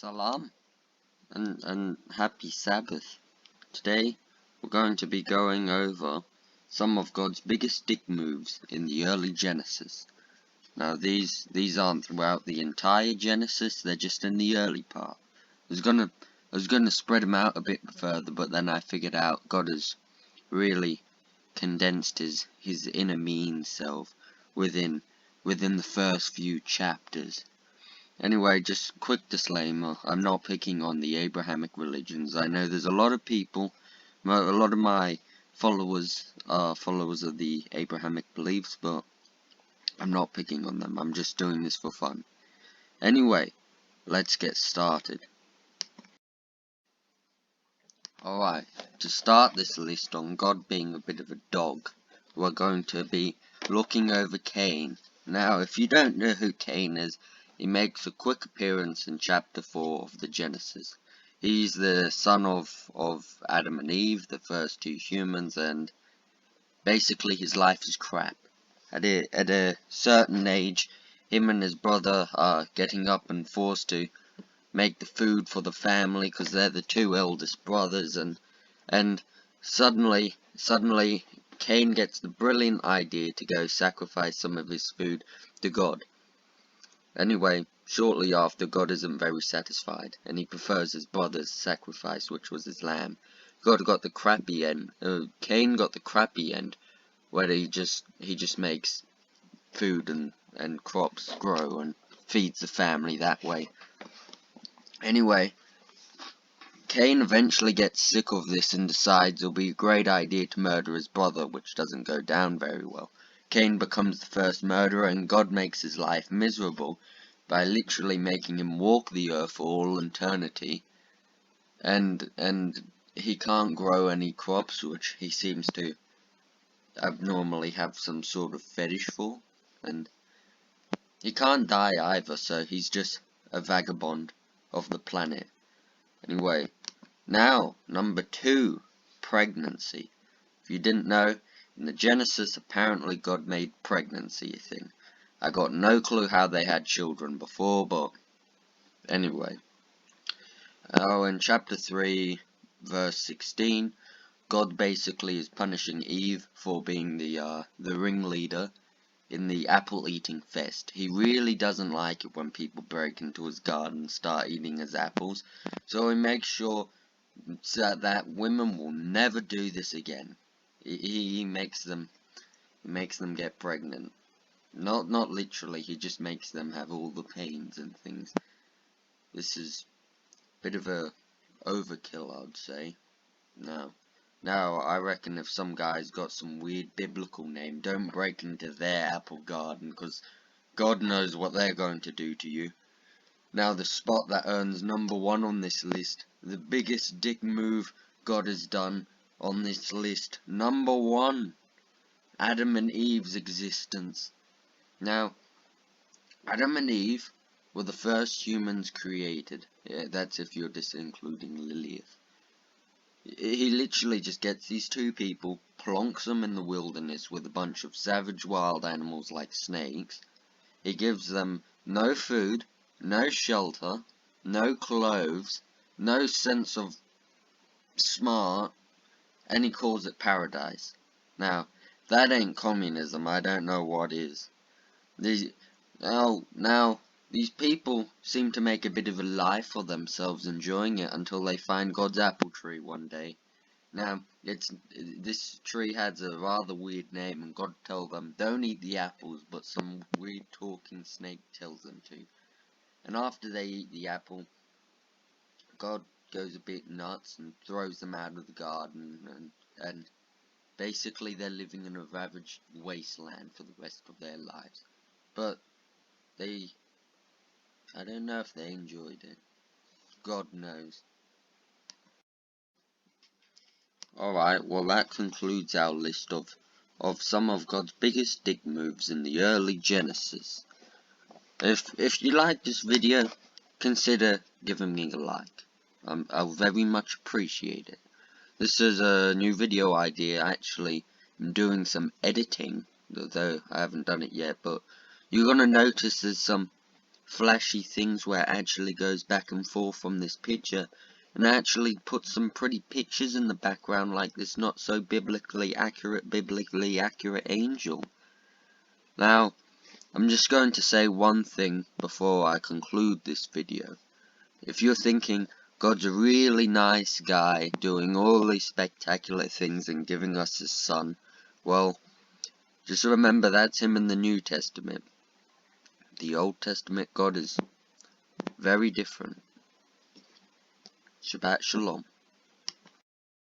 Shalom and happy Sabbath. Today we're going to be going over some of God's biggest dick moves in the early Genesis. Now these aren't throughout the entire Genesis, they're just in the early part. I was gonna spread them out a bit further, but then I figured out God has really condensed his inner mean self within the first few chapters. Anyway, just quick disclaimer, I'm not picking on the Abrahamic religions. I know there's a lot of people, a lot of my followers are followers of the Abrahamic beliefs, but I'm not picking on them. I'm just doing this for fun. Anyway, let's get started. Alright, to start this list on God being a bit of a dog, we're going to be looking over Cain. Now, if you don't know who Cain is, he makes a quick appearance in chapter 4 of the Genesis. He's the son of Adam and Eve, the first two humans, and basically his life is crap. At a certain age, him and his brother are getting up and forced to make the food for the family because they're the two eldest brothers, and suddenly Cain gets the brilliant idea to go sacrifice some of his food to God. Anyway, shortly after, God isn't very satisfied, and he prefers his brother's sacrifice, which was his lamb. God got the crappy end. Cain got the crappy end, where he just makes food and crops grow and feeds the family that way. Anyway, Cain eventually gets sick of this and decides it'll be a great idea to murder his brother, which doesn't go down very well. Cain becomes the first murderer, and God makes his life miserable by literally making him walk the earth for all eternity, and he can't grow any crops, which he seems to abnormally have some sort of fetish for, and he can't die either, so he's just a vagabond of the planet. Anyway, now, number 2, pregnancy. If you didn't know, in the Genesis, apparently God made pregnancy a thing. I got no clue how they had children before, but anyway. In chapter 3, verse 16, God basically is punishing Eve for being the ringleader in the apple-eating fest. He really doesn't like it when people break into his garden and start eating his apples, so he makes sure that women will never do this again. He makes them get pregnant. Not literally, he just makes them have all the pains and things. This is a bit of a overkill, I'd say. Now, I reckon if some guy's got some weird biblical name, don't break into their apple garden, because God knows what they're going to do to you. Now, the spot that earns number 1 on this list, the biggest dick move God has done on this list. Number 1, Adam and Eve's existence. Now, Adam and Eve were the first humans created. Yeah, that's if you're just including Lilith. He literally just gets these two people, plonks them in the wilderness with a bunch of savage wild animals like snakes. He gives them no food, no shelter, no clothes, no sense of smart, and he calls it paradise. Now, that ain't communism, I don't know what is. Now, these people seem to make a bit of a life for themselves, enjoying it until they find God's apple tree one day. Now, this tree has a rather weird name, and God tells them, don't eat the apples, but some weird talking snake tells them to. And after they eat the apple, God goes a bit nuts and throws them out of the garden, and basically they're living in a ravaged wasteland for the rest of their lives. But I don't know if they enjoyed it. God knows. Alright, well that concludes our list of some of God's biggest dick moves in the early Genesis. If you like this video, consider giving me a like. I'll very much appreciate it. This is a new video idea. Actually, I'm doing some editing, though I haven't done it yet, but you're gonna notice there's some flashy things where it actually goes back and forth from this picture, and actually put some pretty pictures in the background like this not so biblically accurate angel. Now, I'm just going to say one thing before I conclude this video. If you're thinking God's a really nice guy doing all these spectacular things and giving us his son, well, just remember that's him in the New Testament. The Old Testament God is very different. Shabbat shalom.